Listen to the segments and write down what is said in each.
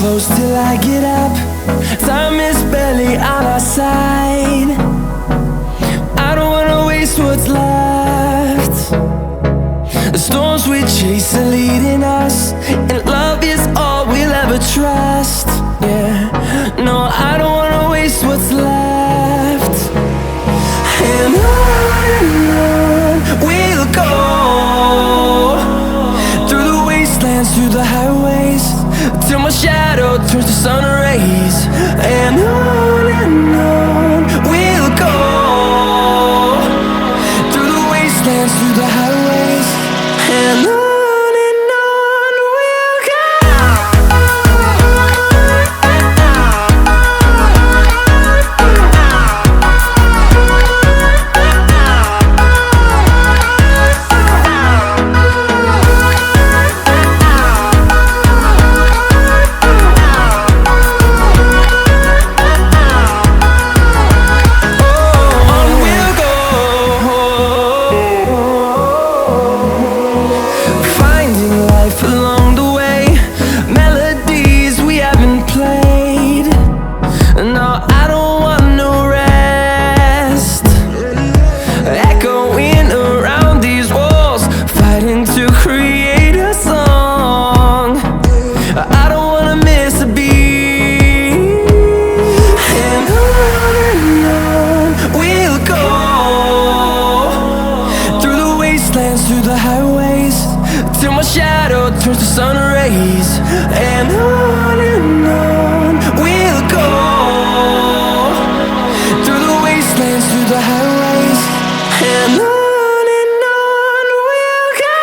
close till I get up. Time is barely on our side. I don't wanna waste what's left. The storms we chase are leading us, and love is all we'll ever trust. Yeah, no, I don't wanna waste what's left. And on we'll go, through the wastelands, through the highways, till my shadow turns to sun rays. And on we'll go, through the wastelands, through the highways, and on we'll go. Through the highways, till my shadow turns to sun rays. And on we'll go, through the wastelands, through the highways, and on we'll go.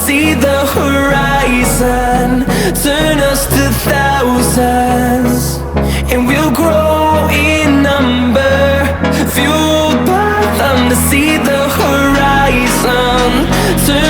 See the horizon turn us to thousands, and we'll grow in number, fueled by them to see the horizon turn